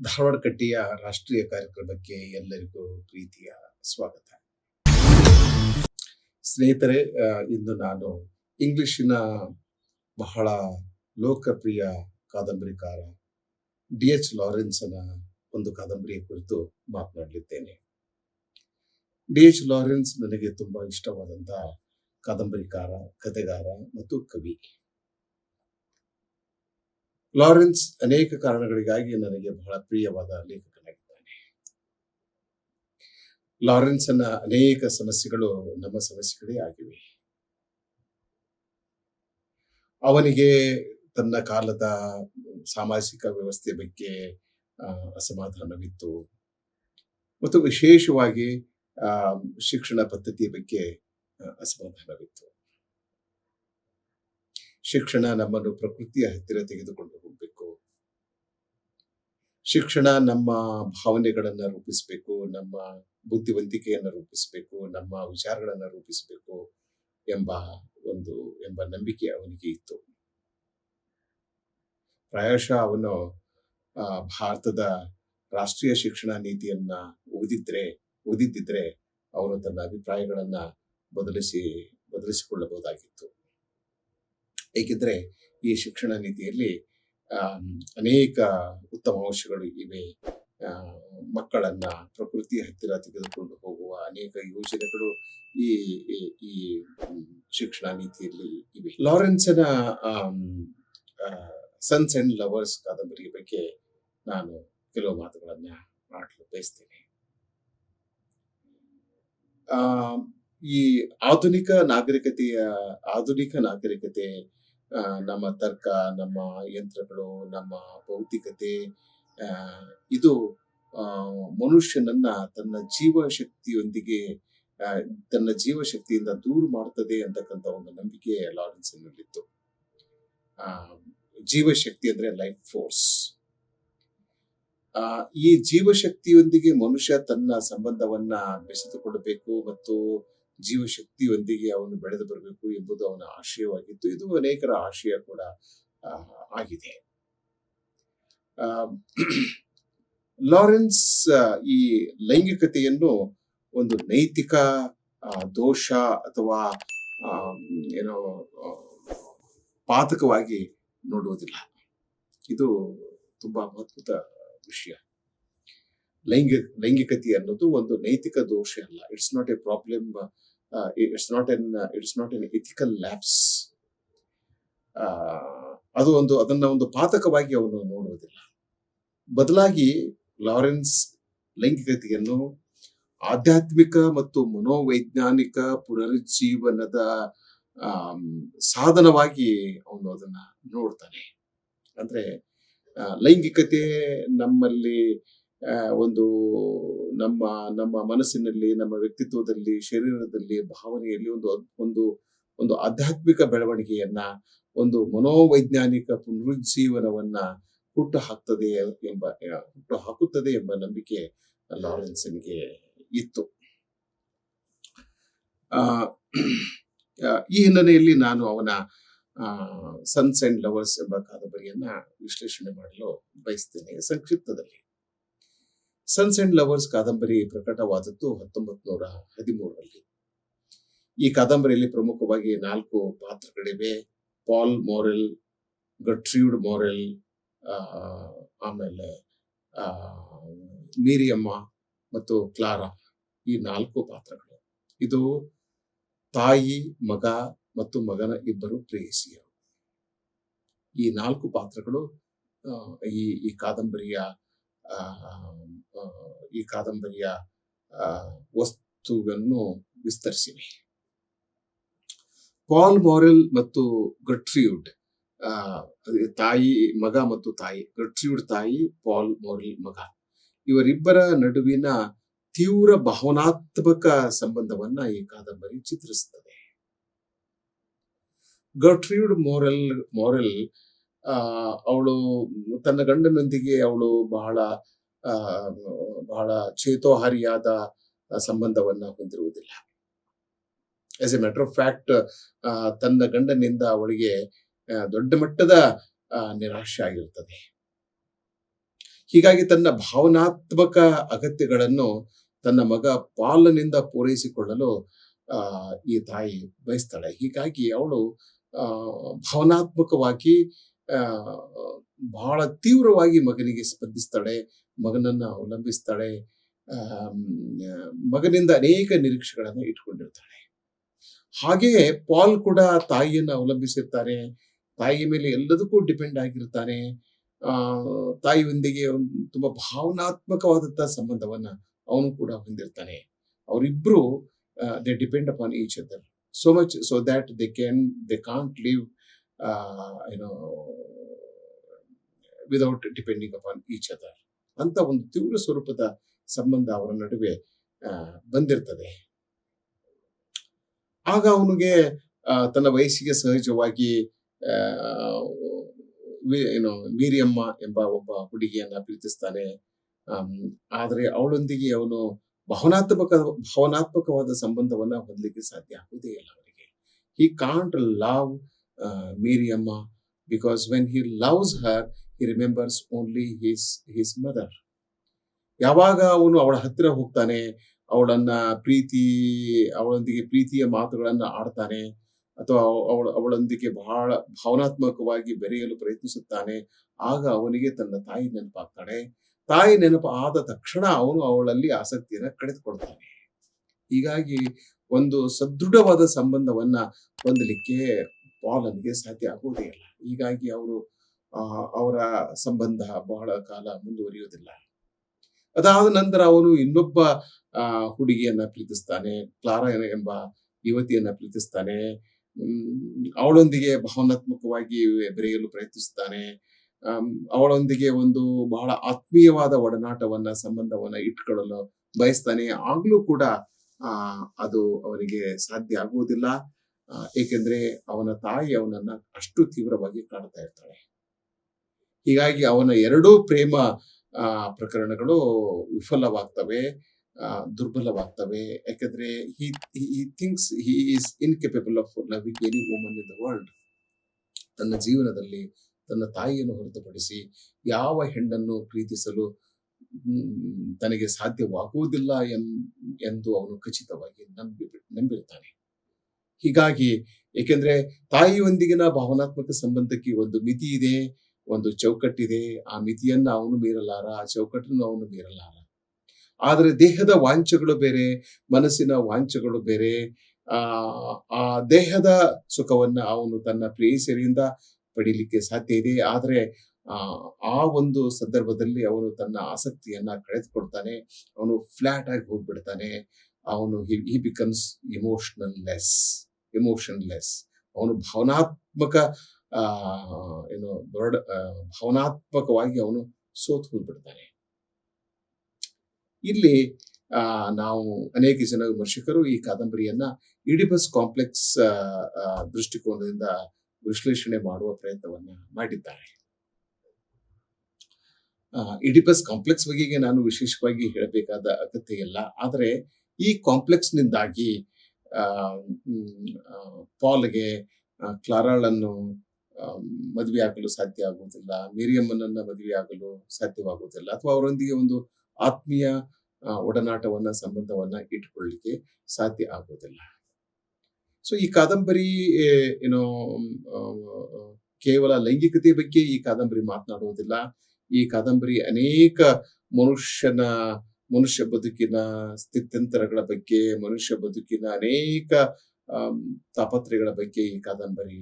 ಧಾರವಾಡ ಕಟ್ಟಿಯ ರಾಷ್ಟ್ರೀಯ ಕಾರ್ಯಕ್ರಮಕ್ಕೆ ಎಲ್ಲರಿಗೂ ಪ್ರೀತಿಯ ಸ್ವಾಗತ. ಸ್ನೇಹಿತರೆ, ಇಂದು ನಾನು ಇಂಗ್ಲಿಷಿನ ಬಹಳ ಲೋಕಪ್ರಿಯ ಕಾದಂಬರಿಕಾರ ಡಿ.ಎಚ್. ಲಾರೆನ್ಸನ ಒಂದು ಕಾದಂಬರಿಯ ಕುರಿತು ಮಾತನಾಡಲಿದ್ದೇನೆ. ಡಿ.ಎಚ್. ಲಾರೆನ್ಸ್ ನನಗೆ ತುಂಬಾ ಇಷ್ಟವಾದಂತಹ ಕಾದಂಬರಿಕಾರ, ಕಥೆಗಾರ ಮತ್ತು ಕವಿ. ಲಾರೆನ್ಸ್ ಅನೇಕ ಕಾರಣಗಳಿಗಾಗಿ ನನಗೆ ಬಹಳ ಪ್ರಿಯವಾದ ಲೇಖಕನಾಗಿದ್ದಾನೆ. ಲಾರೆನ್ಸನ ಅನೇಕ ಸಮಸ್ಯೆಗಳು ನಮ್ಮ ಸಮಸ್ಯೆಗಳೇ ಆಗಿವೆ. ಅವನಿಗೆ ತನ್ನ ಕಾಲದ ಸಾಮಾಜಿಕ ವ್ಯವಸ್ಥೆ ಬಗ್ಗೆ ಅಸಮಾಧಾನವಿತ್ತು ಮತ್ತು ವಿಶೇಷವಾಗಿ ಶಿಕ್ಷಣ ಪದ್ಧತಿಯ ಬಗ್ಗೆ ಅಸಮಾಧಾನವಿತ್ತು. ಶಿಕ್ಷಣ ನಮ್ಮನ್ನು ಪ್ರಕೃತಿಯ ಹತ್ತಿರ ತೆಗೆದುಕೊಂಡು ಹೋಗಬೇಕು. ಶಿಕ್ಷಣ ನಮ್ಮ ಭಾವನೆಗಳನ್ನ ರೂಪಿಸಬೇಕು, ನಮ್ಮ ಬುದ್ಧಿವಂತಿಕೆಯನ್ನು ರೂಪಿಸಬೇಕು, ನಮ್ಮ ವಿಚಾರಗಳನ್ನ ರೂಪಿಸಬೇಕು ಎಂಬ ನಂಬಿಕೆ ಅವನಿಗೆ ಇತ್ತು. ಪ್ರಾಯಶಃ ಅವನು ಭಾರತದ ರಾಷ್ಟ್ರೀಯ ಶಿಕ್ಷಣ ನೀತಿಯನ್ನ ಓದಿದ್ದಿದ್ರೆ ಅವನು ತನ್ನ ಅಭಿಪ್ರಾಯಗಳನ್ನ ಬದಲಿಸಿಕೊಳ್ಳಬಹುದಾಗಿತ್ತು. ಏಕೆಂದ್ರೆ ಈ ಶಿಕ್ಷಣ ನೀತಿಯಲ್ಲಿ ಅನೇಕ ಉತ್ತಮ ಅಂಶಗಳು ಇವೆ. ಮಕ್ಕಳನ್ನ ಪ್ರಕೃತಿಯ ಹತ್ತಿರ ತೆಗೆದುಕೊಂಡು ಹೋಗುವ ಅನೇಕ ಯೋಜನೆಗಳು ಈ ಶಿಕ್ಷಣ ನೀತಿಯಲ್ಲಿ ಇವೆ. ಲಾರೆನ್ಸನ ಸನ್ಸ್ ಅಂಡ್ ಲವರ್ಸ್ ಕಾದಂಬರಿಯ ಬಗ್ಗೆ ನಾನು ಕೆಲವು ಮಾತುಗಳನ್ನ ಮಾಡಲು ಬಯಸ್ತೇನೆ. ಈ ಆಧುನಿಕ ನಾಗರಿಕತೆ, ನಮ್ಮ ತರ್ಕ, ನಮ್ಮ ಯಂತ್ರಗಳು, ನಮ್ಮ ಭೌತಿಕತೆ, ಇದು ಮನುಷ್ಯನನ್ನ ತನ್ನ ಜೀವಶಕ್ತಿಯಿಂದ ದೂರ ಮಾಡ್ತದೆ ಅಂತಕ್ಕಂಥ ಒಂದು ನಂಬಿಕೆ ಲಾರೆನ್ಸ್ನಲ್ಲಿತ್ತು. ಜೀವಶಕ್ತಿ ಅಂದ್ರೆ ಲೈಫ್ ಫೋರ್ಸ್. ಈ ಜೀವಶಕ್ತಿಯೊಂದಿಗೆ ಮನುಷ್ಯ ತನ್ನ ಸಂಬಂಧವನ್ನ ಬೆಸೆದುಕೊಳ್ಳಬೇಕು ಮತ್ತು ಜೀವಶಕ್ತಿಯೊಂದಿಗೆ ಅವನು ಬೆಳೆದು ಬರಬೇಕು ಎಂಬುದು ಅವನ ಆಶಯವಾಗಿತ್ತು. ಇದು ಅನೇಕರ ಆಶಯ ಕೂಡ ಆಗಿದೆ. ಲಾರೆನ್ಸ್ ಈ ಲೈಂಗಿಕತೆಯನ್ನು ಒಂದು ನೈತಿಕ ದೋಷ ಅಥವಾ ಪಾತಕವಾಗಿ ನೋಡುವುದಿಲ್ಲ. ಇದು ತುಂಬಾ ಅದ್ಭುತ ವಿಷಯ. ಲೈಂಗಿಕತೆ ಅನ್ನೋದು ಒಂದು ನೈತಿಕ ದೋಷ ಅಲ್ಲ. It's not A problem. It's not an ethical lapse. ಅದನ್ನ ಒಂದು ಪಾತಕವಾಗಿ ಅವನು ನೋಡುವುದಿಲ್ಲ. ಬದಲಾಗಿ ಲಾರೆನ್ಸ್ ಲೈಂಗಿಕತೆಯನ್ನು ಆಧ್ಯಾತ್ಮಿಕ ಮತ್ತು ಮನೋವೈಜ್ಞಾನಿಕ ಪುನರುಜ್ಜೀವನದ ಸಾಧನವಾಗಿ ಅವನು ಅದನ್ನ ನೋಡ್ತಾನೆ. ಅಂದ್ರೆ ಲೈಂಗಿಕತೆ ನಮ್ಮಲ್ಲಿ ನಮ್ಮ ಮನಸ್ಸಿನಲ್ಲಿ, ನಮ್ಮ ವ್ಯಕ್ತಿತ್ವದಲ್ಲಿ, ಶರೀರದಲ್ಲಿ, ಭಾವನೆಯಲ್ಲಿ ಒಂದು ಆಧ್ಯಾತ್ಮಿಕ ಬೆಳವಣಿಗೆಯನ್ನ, ಒಂದು ಮನೋವೈಜ್ಞಾನಿಕ ಪುನರುಜ್ಜೀವನವನ್ನ ಹುಟ್ಟು ಹಾಕುತ್ತದೆ ಎಂಬ ನಂಬಿಕೆ ಲಾರೆನ್ಸನ್ಗೆ ಇತ್ತು. ಈ ಹಿನ್ನೆಲೆಯಲ್ಲಿ ನಾನು ಅವನ ಸನ್ಸ್ ಅಂಡ್ ಲವರ್ಸ್ ಎಂಬ ಕಾದಂಬರಿಯನ್ನ ವಿಶ್ಲೇಷಣೆ ಮಾಡಲು ಬಯಸ್ತೇನೆ. ಸಂಕ್ಷಿಪ್ತದಲ್ಲಿ, ಸನ್ಸ್ ಅಂಡ್ ಲವರ್ಸ್ ಕಾದಂಬರಿ ಪ್ರಕಟವಾದದ್ದು 1913ರಲ್ಲಿ. ಈ ಕಾದಂಬರಿಯಲ್ಲಿ ಪ್ರಮುಖವಾಗಿ 4 ಪಾತ್ರಗಳಿವೆ. ಪಾಲ್ ಮೊರೆಲ್, ಗರ್ಟ್ರೂಡ್ ಮೊರೆಲ್, ಆಮೇಲೆ ಮೀರಿಯಮ್ಮ ಮತ್ತು ಕ್ಲಾರಾ, ಈ 4 ಪಾತ್ರಗಳು. ಇದು ತಾಯಿ, ಮಗ ಮತ್ತು ಮಗನ ಇಬ್ಬರು ಪ್ರೇಯಸಿಯರು. ಈ 4 ಪಾತ್ರಗಳು ಈ ಕಾದಂಬರಿಯ ವಸ್ತುವನ್ನು ವಿಸ್ತರಿಸಿವೆ. ಪಾಲ್ ಮೊರೆಲ್ ಮತ್ತು ಗರ್ಟ್ರೂಡ್ ಮಗ ಮತ್ತು ತಾಯಿ. ಗರ್ಟ್ರೂಡ್ ತಾಯಿ, ಪಾಲ್ ಮೊರೆಲ್ ಮಗ. ಇವರಿಬ್ಬರ ನಡುವಿನ ತೀವ್ರ ಭಾವನಾತ್ಮಕ ಸಂಬಂಧವನ್ನ ಈ ಕಾದಂಬರಿ ಚಿತ್ರಿಸುತ್ತದೆ. ಗರ್ಟ್ರೂಡ್ ಮೊರೆಲ್ ಅವಳು ತನ್ನ ಗಂಡನೊಂದಿಗೆ ಬಹಳ ಚೇತೋಹಾರಿಯಾದ ಸಂಬಂಧವನ್ನ ಹೊಂದಿರುವುದಿಲ್ಲ. As A matter of fact, ತನ್ನ ಗಂಡನಿಂದ ಅವಳಿಗೆ ದೊಡ್ಡ ಮಟ್ಟದ ನಿರಾಶೆ ಆಗಿರುತ್ತದೆ. ಹೀಗಾಗಿ ತನ್ನ ಭಾವನಾತ್ಮಕ ಅಗತ್ಯಗಳನ್ನು ತನ್ನ ಮಗ ಪಾಲನಿಂದ ಪೂರೈಸಿಕೊಳ್ಳಲು ಈ ತಾಯಿ ಬಯಸ್ತಾಳೆ. ಹೀಗಾಗಿ ಅವಳು ಆ, ಭಾವನಾತ್ಮಕವಾಗಿ ಆ, ಬಹಳ ತೀವ್ರವಾಗಿ ಮಗನಿಗೆ ಸ್ಪಂದಿಸ್ತಾಳೆ, ಮಗನನ್ನ ಅವಲಂಬಿಸ್ತಾಳೆ. ಆಮ್, ಮಗನಿಂದ ಅನೇಕ ನಿರೀಕ್ಷೆಗಳನ್ನು ಇಟ್ಕೊಂಡಿರ್ತಾಳೆ. ಹಾಗೆಯೇ ಪಾಲ್ ಕೂಡ ತಾಯಿಯನ್ನು ಅವಲಂಬಿಸಿರ್ತಾನೆ, ತಾಯಿಯ ಮೇಲೆ ಎಲ್ಲದಕ್ಕೂ ಡಿಪೆಂಡ್ ಆಗಿರ್ತಾನೆ. ಆ, ತಾಯಿಯೊಂದಿಗೆ ಒಂದು ತುಂಬಾ ಭಾವನಾತ್ಮಕವಾದಂತಹ ಸಂಬಂಧವನ್ನ ಅವನು ಕೂಡ ಹೊಂದಿರ್ತಾನೆ. ಅವರಿಬ್ರು they depend upon each other so much so that they can't live without depending upon each other. ಅಂತ ಒಂದು ತೀವ್ರ ಸ್ವರೂಪದ ಸಂಬಂಧ ಅವರ ನಡುವೆ ಬಂದಿರ್ತದೆ. ಆಗ ಅವನಿಗೆ ತನ್ನ ವಯಸ್ಸಿಗೆ ಸಹಜವಾಗಿ ಆ, ಮೀರಿಯಮ್ಮ ಎಂಬ ಒಬ್ಬ ಹುಡುಗಿಯನ್ನ ಪ್ರೀತಿಸ್ತಾನೆ. ಆದರೆ ಅವಳೊಂದಿಗೆ ಅವನು ಭಾವನಾತ್ಮಕವಾದ ಸಂಬಂಧವನ್ನ ಹೊಂದಲಿಕ್ಕೆ ಸಾಧ್ಯ ಆಗುವುದೇ ಇಲ್ಲ ಅವರಿಗೆ. He can't love Miriam because when he loves her he remembers only his mother. ಯಾವಾಗ ಅವನು ಅವಳ ಹತ್ತಿರ ಹೋಗ್ತಾನೆ, ಅವಳೊಂದಿಗೆ ಪ್ರೀತಿಯ ಮಾತುಗಳನ್ನ ಆಡ್ತಾನೆ, ಅಥವಾ ಅವಳೊಂದಿಗೆ ಬಹಳ ಭಾವನಾತ್ಮಕವಾಗಿ ಬೆರೆಯಲು ಪ್ರಯತ್ನಿಸುತ್ತಾನೆ, ಆಗ ಅವನಿಗೆ ತನ್ನ ತಾಯಿ ನೆನಪಾಗ್ತಾಳೆ. ತಾಯಿ ನೆನಪು ಆದ ತಕ್ಷಣ ಅವನು ಅವಳಲ್ಲಿ ಆಸಕ್ತಿಯನ್ನು ಕಳೆದುಕೊಳ್ತಾನೆ. ಹೀಗಾಗಿ ಒಂದು ಸದೃಢವಾದ ಸಂಬಂಧವನ್ನ ಹೊಂದಲಿಕ್ಕೆ ಪಾಲನಿಗೆ ಸಾಧ್ಯ ಆಗುವುದೇ ಇಲ್ಲ. ಹೀಗಾಗಿ ಅವರ ಸಂಬಂಧ ಬಹಳ ಕಾಲ ಮುಂದುವರಿಯುವುದಿಲ್ಲ. ಅದಾದ ನಂತರ ಅವನು ಇನ್ನೊಬ್ಬ ಹುಡುಗಿಯನ್ನ ಪ್ರೀತಿಸ್ತಾನೆ, ಕ್ಲಾರಾ ಎಂಬ ಯುವತಿಯನ್ನ ಪ್ರೀತಿಸ್ತಾನೆ. ಅವಳೊಂದಿಗೆ ಭಾವನಾತ್ಮಕವಾಗಿ ಬೆರೆಯಲು ಪ್ರಯತ್ನಿಸ್ತಾನೆ. ಅವಳೊಂದಿಗೆ ಒಂದು ಬಹಳ ಆತ್ಮೀಯವಾದ ಒಡನಾಟವನ್ನ ಸಂಬಂಧವನ್ನ ಇಟ್ಕೊಳ್ಳಲು ಬಯಸ್ತಾನೆ. ಆಗ್ಲೂ ಕೂಡ ಅದು ಅವನಿಗೆ ಸಾಧ್ಯ ಆಗುವುದಿಲ್ಲ. ಏಕೆಂದ್ರೆ ಅವನ ತಾಯಿ ಅವನನ್ನ ಅಷ್ಟು ತೀವ್ರವಾಗಿ ಕಾಡ್ತಾ ಇರ್ತಾಳೆ. ಹೀಗಾಗಿ ಅವನ ಎರಡೂ ಪ್ರೇಮ ಪ್ರಕರಣಗಳು ವಿಫಲವಾಗ್ತವೆ, ದುರ್ಬಲವಾಗ್ತವೆ. ಯಾಕಂದ್ರೆ he thinks he is incapable of loving any woman in the world. ತನ್ನ ಜೀವನದಲ್ಲಿ ತನ್ನ ತಾಯಿಯನ್ನು ಹೊರತುಪಡಿಸಿ ಯಾವ ಹೆಣ್ಣನ್ನು ಪ್ರೀತಿಸಲು ತನಗೆ ಸಾಧ್ಯವಾಗುವುದಿಲ್ಲ ಎಂದು ಅವನು ಖಚಿತವಾಗಿ ನಂಬಿರ್ತಾನೆ. ಹೀಗಾಗಿ ಏಕೆಂದ್ರೆ ತಾಯಿಯೊಂದಿಗಿನ ಭಾವನಾತ್ಮಕ ಸಂಬಂಧಕ್ಕೆ ಒಂದು ಮಿತಿ ಇದೆ, ಒಂದು ಚೌಕಟ್ಟಿದೆ. ಆ ಮಿತಿಯನ್ನ ಅವನು ಮೀರಲಾರ, ಆ ಚೌಕಟ್ಟನ್ನು ಅವನು ಮೀರಲಾರ. ಆದರೆ ದೇಹದ ವಾಂಛೆಗಳು ಬೇರೆ, ಮನಸ್ಸಿನ ವಾಂಛೆಗಳು ಬೇರೆ. ಆ ದೇಹದ ಸುಖವನ್ನ ಅವನು ತನ್ನ ಪ್ರೇಯಸಿಯರಿಂದ ಪಡೀಲಿಕ್ಕೆ ಸಾಧ್ಯ ಇದೆ. ಆದರೆ ಆ ಒಂದು ಸಂದರ್ಭದಲ್ಲಿ ಅವನು ತನ್ನ ಆಸಕ್ತಿಯನ್ನ ಕಳೆದುಕೊಳ್ತಾನೆ. ಅವನು ಫ್ಲಾಟ್ ಆಗಿ ಹೋಗ್ಬಿಡ್ತಾನೆ. ಅವನು ಹಿ ಬಿಕಮ್ಸ್ ಇಮೋಷನ್ಲೆಸ್. ಅವನು ಭಾವನಾತ್ಮಕವಾಗಿ ಅವನು ಸೋತು ಹೋಗ್ಬಿಡ್ತಾನೆ. ಇಲ್ಲಿ ನಾವು ಅನೇಕ ಜನ ವಿಮರ್ಶಕರು ಈ ಕಾದಂಬರಿಯನ್ನ ಈಡಿಪಸ್ ಕಾಂಪ್ಲೆಕ್ಸ್ ದೃಷ್ಟಿಕೋನದಿಂದ ವಿಶ್ಲೇಷಣೆ ಮಾಡುವ ಪ್ರಯತ್ನವನ್ನ ಮಾಡಿದ್ದಾರೆ. ಈಡಿಪಸ್ ಕಾಂಪ್ಲೆಕ್ಸ್ ಬಗೆಗೆ ನಾನು ವಿಶೇಷವಾಗಿ ಹೇಳಬೇಕಾದ ಅಗತ್ಯ ಇಲ್ಲ. ಆದರೆ ಈ ಕಾಂಪ್ಲೆಕ್ಸ್ ನಿಂದಾಗಿ ಪಾಲ್ಗೆ ಕ್ಲಾರಾಳನ್ನು ಮದುವೆಯಾಗಲು ಸಾಧ್ಯ ಆಗುವುದಿಲ್ಲ, ಮೇರಿಯಮ್ಮನನ್ನ ಮದುವೆಯಾಗಲು ಸಾಧ್ಯವಾಗುವುದಿಲ್ಲ, ಅಥವಾ ಅವರೊಂದಿಗೆ ಒಂದು ಆತ್ಮೀಯ ಒಡನಾಟವನ್ನ ಸಂಬಂಧವನ್ನ ಇಟ್ಕೊಳ್ಳಿಕ್ಕೆ ಸಾಧ್ಯ ಆಗುವುದಿಲ್ಲ. ಸೊ ಈ ಕಾದಂಬರಿ ಕೇವಲ ಲೈಂಗಿಕತೆ ಬಗ್ಗೆ ಈ ಕಾದಂಬರಿ ಮಾತನಾಡುವುದಿಲ್ಲ. ಈ ಕಾದಂಬರಿ ಅನೇಕ ಮನುಷ್ಯ ಬದುಕಿನ ಸ್ಥಿತ್ಯಂತರಗಳ ಬಗ್ಗೆ, ಮನುಷ್ಯ ಬದುಕಿನ ಅನೇಕ ತಾಪತ್ರೆಗಳ ಬಗ್ಗೆ ಈ ಕಾದಂಬರಿ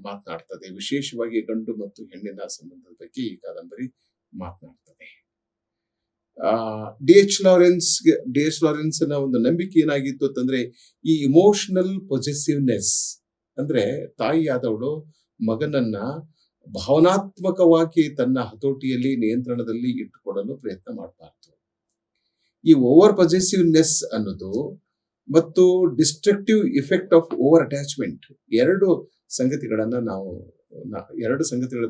ಮಾತನಾಡ್ತದೆ. ವಿಶೇಷವಾಗಿ ಗಂಡು ಮತ್ತು ಹೆಣ್ಣಿನ ಸಂಬಂಧದ ಬಗ್ಗೆ ಈ ಕಾದಂಬರಿ ಮಾತನಾಡ್ತದೆ. ಡಿ ಎಚ್ ಲಾರೆನ್ಸ್ ನ ಒಂದು ನಂಬಿಕೆ ಏನಾಗಿತ್ತು ಅಂತಂದ್ರೆ, ಈ ಇಮೋಷನಲ್ ಪೊಸೆಸಿವ್ನೆಸ್ ಅಂದ್ರೆ ತಾಯಿಯಾದವಳು ಮಗನನ್ನ ಭಾವನಾತ್ಮಕವಾಗಿ ತನ್ನ ಹತೋಟಿಯಲ್ಲಿ, ನಿಯಂತ್ರಣದಲ್ಲಿ ಇಟ್ಟುಕೊಳ್ಳಲು ಪ್ರಯತ್ನ ಮಾಡಬಾರ್ದು. ಈ ಓವರ್ ಪೊಸೆಸಿವ್ನೆಸ್ ಅನ್ನೋದು ಮತ್ತು destructive effect of over attachment ಎರಡು ಸಂಗತಿಗಳ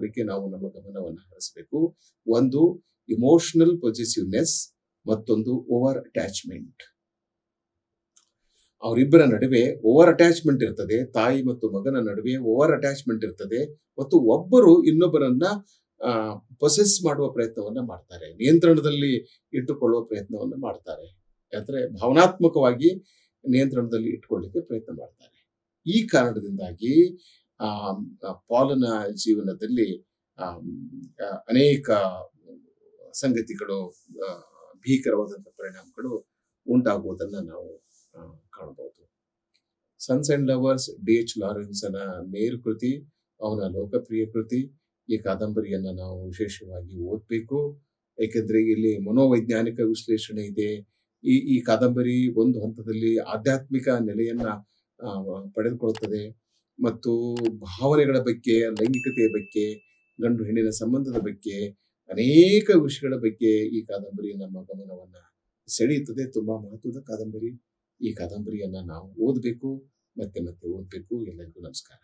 ಬಗ್ಗೆ ನಾವು ನಮ್ಮ ಗಮನವನ್ನು ಹರಿಸಬೇಕು. ಒಂದು ಇಮೋಷನಲ್ ಪೊಸೆಸಿವ್ನೆಸ್, ಮತ್ತೊಂದು ಓವರ್ ಅಟ್ಯಾಚ್ಮೆಂಟ್. ಅವರಿಬ್ಬರ ನಡುವೆ ಓವರ್ ಅಟ್ಯಾಚ್ಮೆಂಟ್ ಇರ್ತದೆ. ತಾಯಿ ಮತ್ತು ಮಗನ ನಡುವೆ ಓವರ್ ಅಟ್ಯಾಚ್ಮೆಂಟ್ ಇರ್ತದೆ. ಮತ್ತು ಒಬ್ಬರು ಇನ್ನೊಬ್ಬರನ್ನ ಪೊಸೆಸ್ ಮಾಡುವ ಪ್ರಯತ್ನವನ್ನ ಮಾಡ್ತಾರೆ. ನಿಯಂತ್ರಣದಲ್ಲಿ ಇಟ್ಟುಕೊಳ್ಳುವ ಪ್ರಯತ್ನವನ್ನ ಮಾಡ್ತಾರೆ. ಅಂದ್ರೆ ಭಾವನಾತ್ಮಕವಾಗಿ ನಿಯಂತ್ರಣದಲ್ಲಿ ಇಟ್ಕೊಳ್ಳಿಕ್ಕೆ ಪ್ರಯತ್ನ ಮಾಡ್ತಾರೆ. ಈ ಕಾರಣದಿಂದಾಗಿ ಆ ಪಾಲನ ಜೀವನದಲ್ಲಿ ಆಮ್, ಅನೇಕ ಸಂಗತಿಗಳು, ಆ, ಭೀಕರವಾದಂತಹ ಪರಿಣಾಮಗಳು ಉಂಟಾಗುವುದನ್ನ ನಾವು ಕಾಣಬಹುದು. Sons and lovers D H. ಲಾರೆನ್ಸನ ಮೇರು ಕೃತಿ, ಅವನ ಲೋಕಪ್ರಿಯ ಕೃತಿ. ಈ ಕಾದಂಬರಿಯನ್ನ ನಾವು ವಿಶೇಷವಾಗಿ ಓದಬೇಕು. ಏಕೆಂದ್ರೆ ಇಲ್ಲಿ ಮನೋವೈಜ್ಞಾನಿಕ ವಿಶ್ಲೇಷಣೆ ಇದೆ. ಈ ಕಾದಂಬರಿ ಒಂದು ಹಂತದಲ್ಲಿ ಆಧ್ಯಾತ್ಮಿಕ ನೆಲೆಯನ್ನ ಆ, ಪಡೆದುಕೊಳ್ಳುತ್ತದೆ ಮತ್ತು ಭಾವನೆಗಳ ಬಗ್ಗೆ, ಲೈಂಗಿಕತೆಯ ಬಗ್ಗೆ, ಗಂಡು ಹೆಣ್ಣಿನ ಸಂಬಂಧದ ಬಗ್ಗೆ, ಅನೇಕ ವಿಷಯಗಳ ಬಗ್ಗೆ ಈ ಕಾದಂಬರಿ ನಮ್ಮ ಗಮನವನ್ನ ಸೆಳೆಯುತ್ತದೆ. ತುಂಬಾ ಮಹತ್ವದ ಕಾದಂಬರಿ. ಈ ಕಾದಂಬರಿಯನ್ನ ನಾವು ಓದಬೇಕು, ಮತ್ತೆ ಮತ್ತೆ ಓದಬೇಕು. ಎಲ್ಲರಿಗೂ ನಮಸ್ಕಾರ.